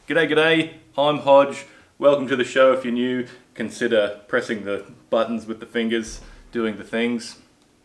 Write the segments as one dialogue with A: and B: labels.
A: G'day, I'm Hodge. Welcome to the show. If you're new, consider pressing the buttons with the fingers, doing the things.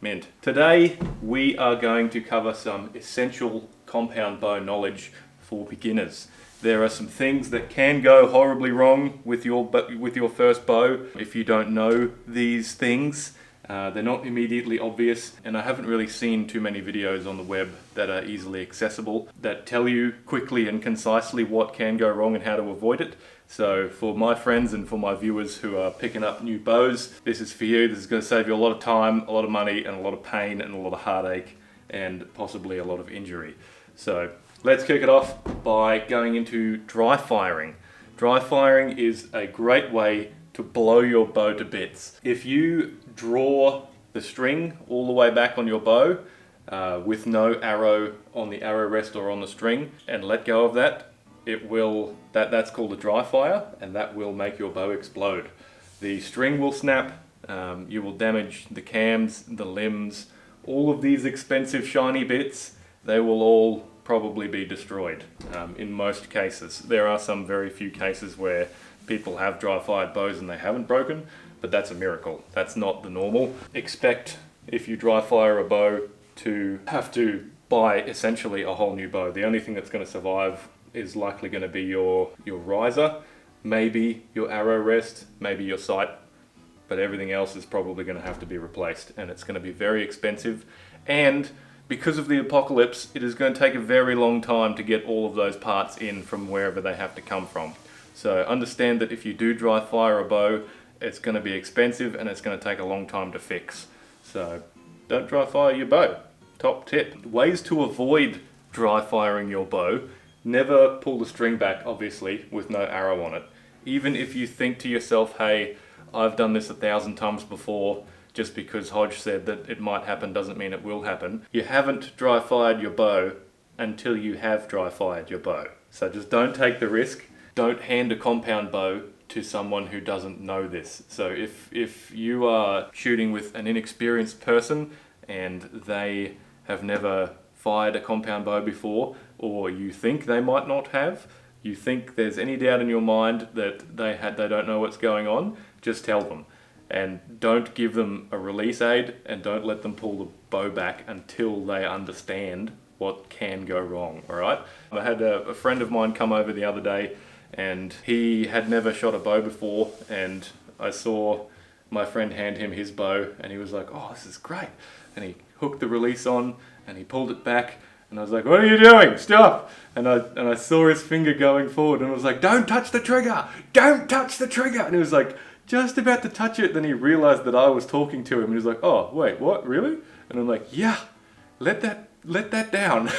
A: Mint. Today we are going to cover some essential compound bow knowledge for beginners. There are some things that can go horribly wrong with your first bow if you don't know these things. They're not immediately obvious, and I haven't really seen too many videos on the web that are easily accessible that tell you quickly and concisely what can go wrong and how to avoid it. So for my friends and for my viewers who are picking up new bows, this is for you. This is going to save you a lot of time, a lot of money, and a lot of pain, and a lot of heartache, and possibly a lot of injury. So let's kick it off by going into dry firing. Dry firing is a great way to blow your bow to bits. If you draw the string all the way back on your bow with no arrow on the arrow rest or on the string and let go of that, that's called a dry fire, and that will make your bow explode. The string will snap, you will damage the cams, the limbs, all of these expensive shiny bits. They will all probably be destroyed in most cases. There are some very few cases where people have dry fired bows and they haven't broken, but that's a miracle. That's not the normal. Expect, if you dry fire a bow, to have to buy essentially a whole new bow. The only thing that's going to survive is likely going to be your riser, maybe your arrow rest, maybe your sight, but everything else is probably going to have to be replaced, and it's going to be very expensive. And because of the apocalypse, it is going to take a very long time to get all of those parts in from wherever they have to come from. So understand that if you do dry fire a bow, it's going to be expensive and it's going to take a long time to fix. So don't dry fire your bow. Top tip. Ways to avoid dry firing your bow. Never pull the string back, obviously, with no arrow on it. Even if you think to yourself, hey, I've done this 1,000 times before, just because Hodge said that it might happen doesn't mean it will happen. You haven't dry fired your bow until you have dry fired your bow. So just don't take the risk. Don't hand a compound bow to someone who doesn't know this. So if you are shooting with an inexperienced person and they have never fired a compound bow before, or you think they might not have, you think there's any doubt in your mind that they don't know what's going on, just tell them. And don't give them a release aid, and don't let them pull the bow back until they understand what can go wrong, all right? I had a friend of mine come over the other day, and he had never shot a bow before, and I saw my friend hand him his bow, and he was like, oh, this is great. And he hooked the release on, and he pulled it back, and I was like, what are you doing? Stop! And I saw his finger going forward, and I was like, don't touch the trigger! Don't touch the trigger! And he was like, just about to touch it. Then he realized that I was talking to him, and he was like, oh, wait, what, really? And I'm like, yeah, let that down.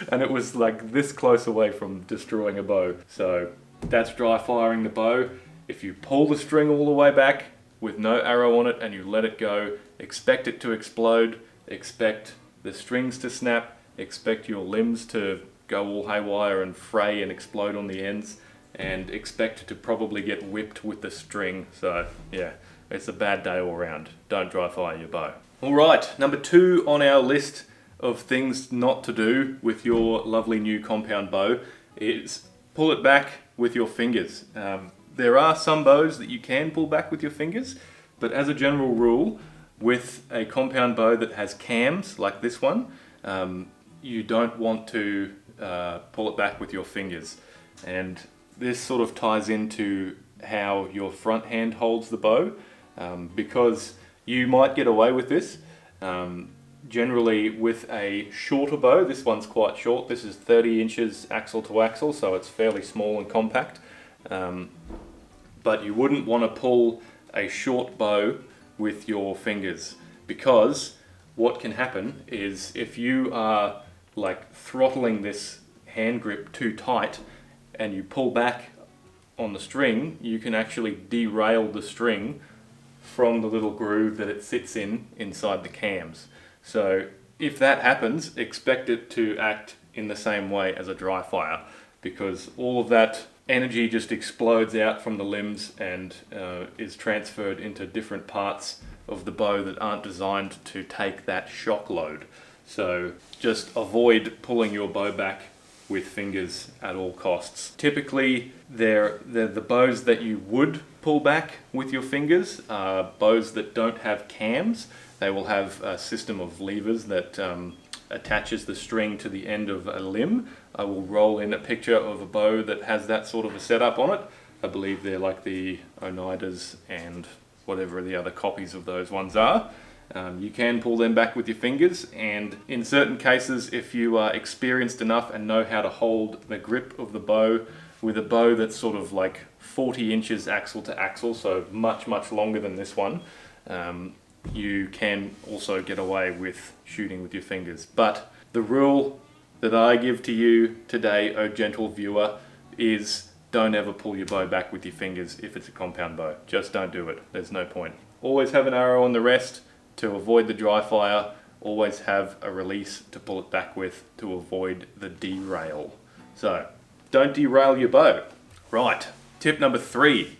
A: And it was like this close away from destroying a bow. So that's dry firing the bow. If you pull the string all the way back with no arrow on it and you let it go, expect it to explode, expect the strings to snap, expect your limbs to go all haywire and fray and explode on the ends, and expect to probably get whipped with the string. So yeah, it's a bad day all around. Don't dry fire your bow. All right, number 2 on our list of things not to do with your lovely new compound bow is pull it back with your fingers. There are some bows that you can pull back with your fingers, but as a general rule, with a compound bow that has cams like this one, you don't want to pull it back with your fingers. And this sort of ties into how your front hand holds the bow, because you might get away with this. Generally with a shorter bow, this one's quite short, this is 30 inches axle to axle, so it's fairly small and compact. But you wouldn't want to pull a short bow with your fingers, because what can happen is if you are like throttling this hand grip too tight and you pull back on the string, you can actually derail the string from the little groove that it sits in inside the cams. So if that happens, expect it to act in the same way as a dry fire, because all of that energy just explodes out from the limbs and is transferred into different parts of the bow that aren't designed to take that shock load. So just avoid pulling your bow back with fingers at all costs. Typically, they're the bows that you would pull back with your fingers are bows that don't have cams. They will have a system of levers that attaches the string to the end of a limb. I will roll in a picture of a bow that has that sort of a setup on it. I believe they're like the Oneidas and whatever the other copies of those ones are. You can pull them back with your fingers, and in certain cases, if you are experienced enough and know how to hold the grip of the bow with a bow that's sort of like 40 inches axle to axle, so much longer than this one, you can also get away with shooting with your fingers. But the rule that I give to you today, oh gentle viewer, is don't ever pull your bow back with your fingers if it's a compound bow. Just don't do it. There's no point. Always have an arrow on the rest to avoid the dry fire. Always have a release to pull it back with to avoid the derail. So don't derail your bow. Right, tip number 3.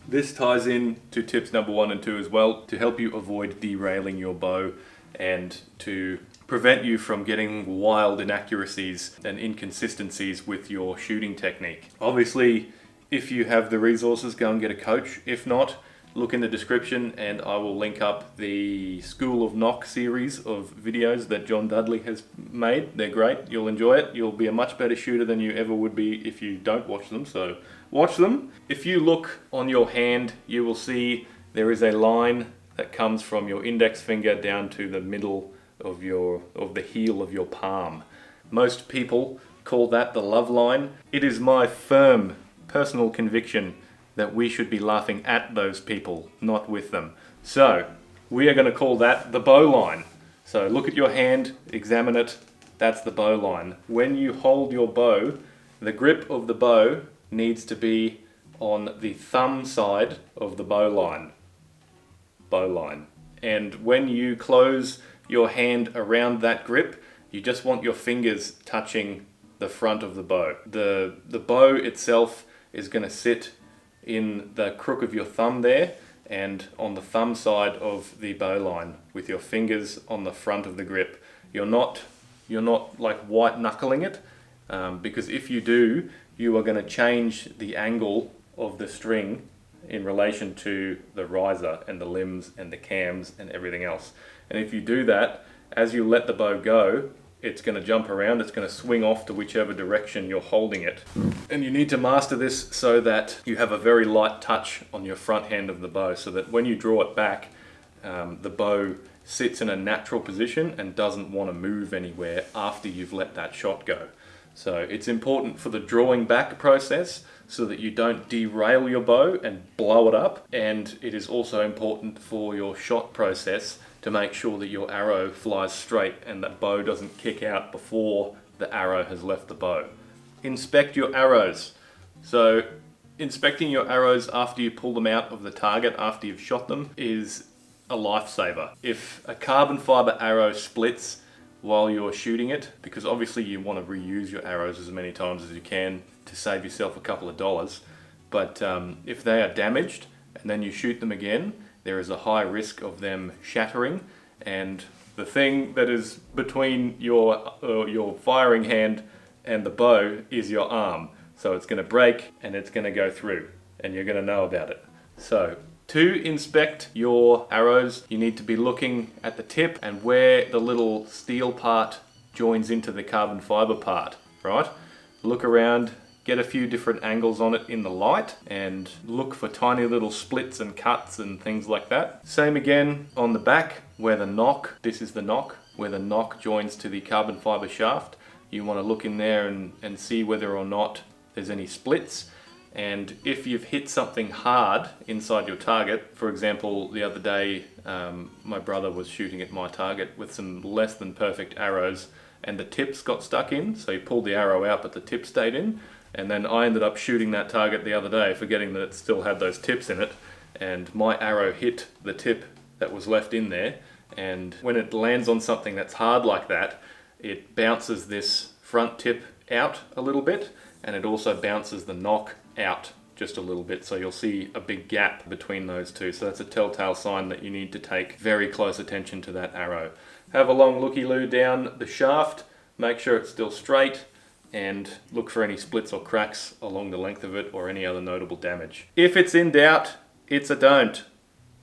A: This ties in to tips number 1 and 2 as well, to help you avoid derailing your bow and to prevent you from getting wild inaccuracies and inconsistencies with your shooting technique. Obviously, if you have the resources, go and get a coach. If not, look in the description and I will link up the School of Nock series of videos that John Dudley has made. They're great. You'll enjoy it. You'll be a much better shooter than you ever would be if you don't watch them. So watch them. If you look on your hand, you will see there is a line that comes from your index finger down to the middle of the heel of your palm. Most people call that the love line. It is my firm personal conviction that we should be laughing at those people, not with them. So we are going to call that the bow line. So look at your hand, examine it. That's the bow line. When you hold your bow, the grip of the bow needs to be on the thumb side of the bow line. Bow line. And when you close your hand around that grip, you just want your fingers touching the front of the bow. The bow itself is going to sit in the crook of your thumb there and on the thumb side of the bow line with your fingers on the front of the grip. You're not like white knuckling it, because if you do, you are going to change the angle of the string in relation to the riser and the limbs and the cams and everything else. And if you do that, as you let the bow go, it's going to jump around, it's going to swing off to whichever direction you're holding it. And you need to master this so that you have a very light touch on your front hand of the bow, so that when you draw it back, the bow sits in a natural position and doesn't want to move anywhere after you've let that shot go. So it's important for the drawing back process so that you don't derail your bow and blow it up. And it is also important for your shot process to make sure that your arrow flies straight and that bow doesn't kick out before the arrow has left the bow. Inspect your arrows. So inspecting your arrows after you pull them out of the target, after you've shot them, is a lifesaver. If a carbon fiber arrow splits while you're shooting it, because obviously you want to reuse your arrows as many times as you can to save yourself a couple of dollars, but if they are damaged and then you shoot them again, there is a high risk of them shattering, and the thing that is between your firing hand and the bow is your arm. So it's going to break and it's going to go through and you're going to know about it. So to inspect your arrows, you need to be looking at the tip and where the little steel part joins into the carbon fiber part, right? Look around, get a few different angles on it in the light and look for tiny little splits and cuts and things like that. Same again on the back where the nock, this is the nock, where the nock joins to the carbon fiber shaft. You want to look in there and see whether or not there's any splits. And if you've hit something hard inside your target, for example, the other day my brother was shooting at my target with some less than perfect arrows and the tips got stuck in, so he pulled the arrow out but the tip stayed in. And then I ended up shooting that target the other day, forgetting that it still had those tips in it, and my arrow hit the tip that was left in there, and when it lands on something that's hard like that, it bounces this front tip out a little bit, and it also bounces the nock out just a little bit, so you'll see a big gap between those two. So that's a telltale sign that you need to take very close attention to that arrow. Have a long looky-loo down the shaft, make sure it's still straight, and look for any splits or cracks along the length of it or any other notable damage. If it's in doubt, it's a don't.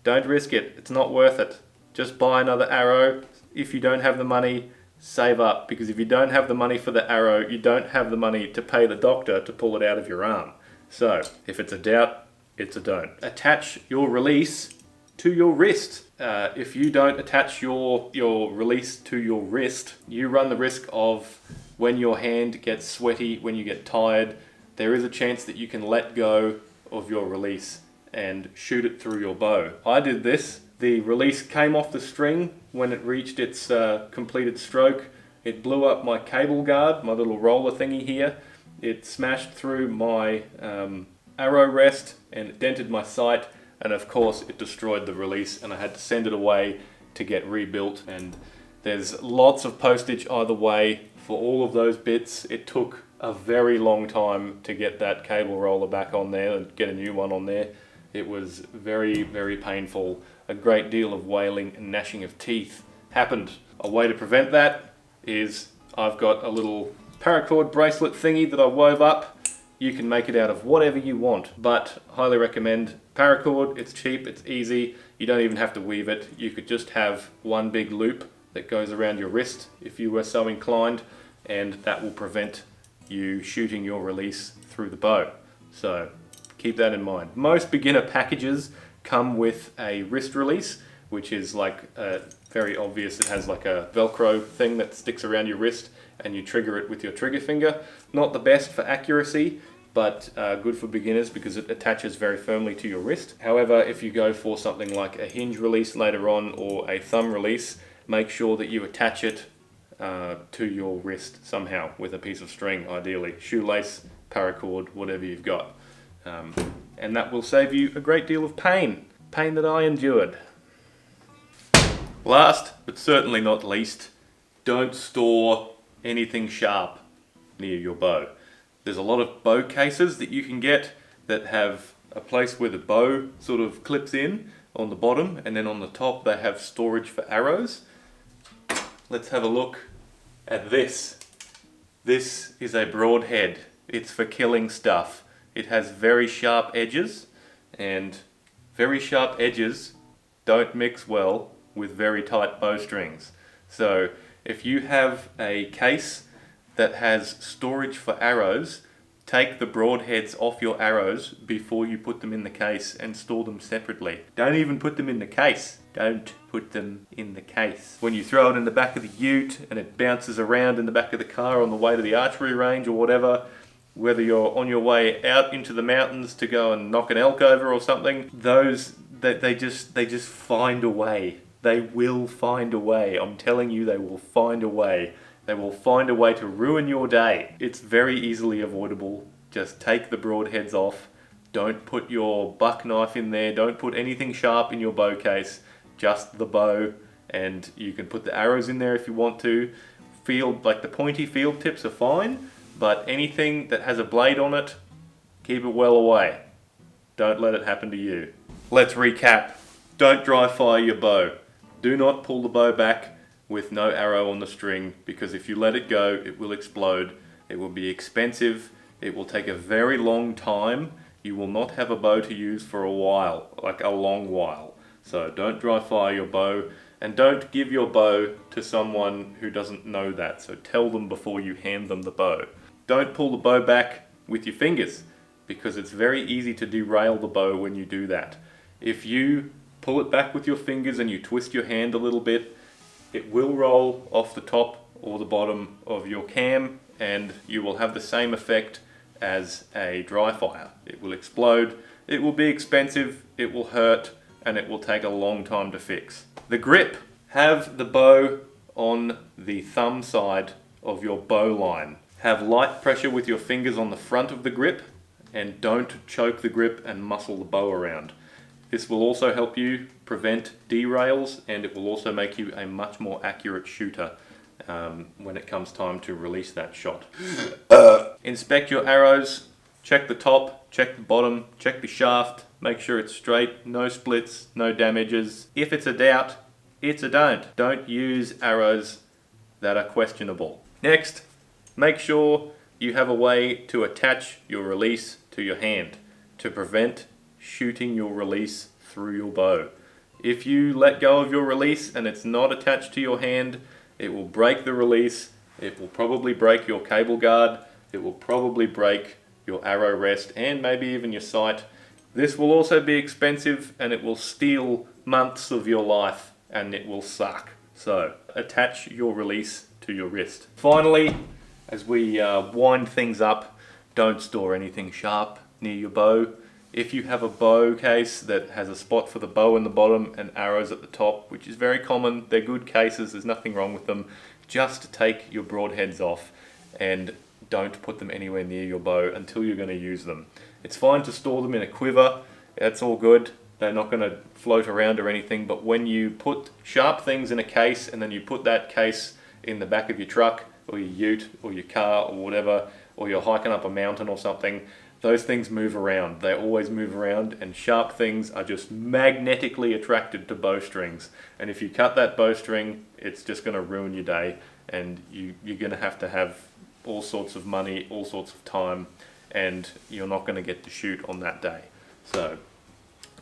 A: Don't risk it. It's not worth it. Just buy another arrow. If you don't have the money, save up, because if you don't have the money for the arrow, you don't have the money to pay the doctor to pull it out of your arm. So if it's a doubt, it's a don't. Attach your release to your wrist. If you don't attach your release to your wrist, you run the risk of, when your hand gets sweaty, when you get tired, there is a chance that you can let go of your release and shoot it through your bow. I did this. The release came off the string when it reached its completed stroke. It blew up my cable guard, my little roller thingy here. It smashed through my arrow rest and it dented my sight, and of course it destroyed the release, and I had to send it away to get rebuilt. And there's lots of postage either way for all of those bits. It took a very long time to get that cable roller back on there and get a new one on there. It was very, very painful. A great deal of wailing and gnashing of teeth happened. A way to prevent that is I've got a little paracord bracelet thingy that I wove up. You can make it out of whatever you want, but highly recommend paracord. It's cheap, it's easy. You don't even have to weave it. You could just have one big loop that goes around your wrist if you were so inclined, and that will prevent you shooting your release through the bow. So keep that in mind. Most beginner packages come with a wrist release, which is like very obvious. It has like a Velcro thing that sticks around your wrist and you trigger it with your trigger finger. Not the best for accuracy, but good for beginners because it attaches very firmly to your wrist. However, if you go for something like a hinge release later on or a thumb release, make sure that you attach it to your wrist somehow with a piece of string, ideally. Shoelace, paracord, whatever you've got. And that will save you a great deal of pain that I endured. Last, but certainly not least, don't store anything sharp near your bow. There's a lot of bow cases that you can get that have a place where the bow sort of clips in on the bottom, and then on the top they have storage for arrows. Let's have a look at this. This is a broadhead. It's for killing stuff. It has very sharp edges, and very sharp edges don't mix well with very tight bowstrings. So if you have a case that has storage for arrows, take the broadheads off your arrows before you put them in the case and store them separately. Don't even put them in the case. Don't put them in the case. When you throw it in the back of the ute and it bounces around in the back of the car on the way to the archery range or whatever, whether you're on your way out into the mountains to go and knock an elk over or something, they just find a way. They will find a way. I'm telling you, they will find a way. They will find a way to ruin your day. It's very easily avoidable. Just take the broadheads off. Don't put your buck knife in there. Don't put anything sharp in your bow case. Just the bow, and you can put the arrows in there if you want to. Like the pointy field tips are fine, but anything that has a blade on it, keep it well away. Don't let it happen to you. Let's recap. Don't dry fire your bow. Do not pull the bow back with no arrow on the string, because if you let it go, it will explode. It will be expensive. It will take a very long time. You will not have a bow to use for a while, like a long while. So don't dry fire your bow, and don't give your bow to someone who doesn't know that. So tell them before you hand them the bow. Don't pull the bow back with your fingers, because it's very easy to derail the bow when you do that. If you pull it back with your fingers and you twist your hand a little bit, it will roll off the top or the bottom of your cam, and you will have the same effect as a dry fire. It will explode, it will be expensive, it will hurt, and it will take a long time to fix. The grip. Have the bow on the thumb side of your bow line. Have light pressure with your fingers on the front of the grip, and don't choke the grip and muscle the bow around. This will also help you prevent derails, and it will also make you a much more accurate shooter when it comes time to release that shot. Inspect your arrows, check the top, check the bottom, check the shaft, make sure it's straight, no splits, no damages. If it's a doubt, it's a don't. Don't use arrows that are questionable. Next, make sure you have a way to attach your release to your hand to prevent shooting your release through your bow. If you let go of your release and it's not attached to your hand, it will break the release, it will probably break your cable guard, it will probably break your arrow rest and maybe even your sight. This will also be expensive and it will steal months of your life and it will suck. So attach your release to your wrist. Finally, as we wind things up, don't store anything sharp near your bow. If you have a bow case that has a spot for the bow in the bottom and arrows at the top, which is very common, they're good cases, there's nothing wrong with them, just take your broadheads off and don't put them anywhere near your bow until you're going to use them. It's fine to store them in a quiver, that's all good, they're not going to float around or anything, but when you put sharp things in a case and then you put that case in the back of your truck or your ute or your car or whatever, or you're hiking up a mountain or something, those things move around. They always move around, and sharp things are just magnetically attracted to bowstrings. And if you cut that bowstring, it's just going to ruin your day, and you're going to have all sorts of money, all sorts of time, and you're not going to get to shoot on that day. So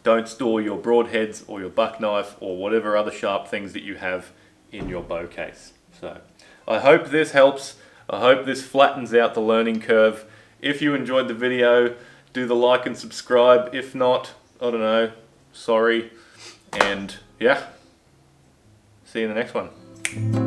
A: don't store your broadheads or your buck knife or whatever other sharp things that you have in your bow case. So I hope this helps. I hope this flattens out the learning curve. If you enjoyed the video, do the like and subscribe. If not, I don't know, sorry. And yeah, see you in the next one.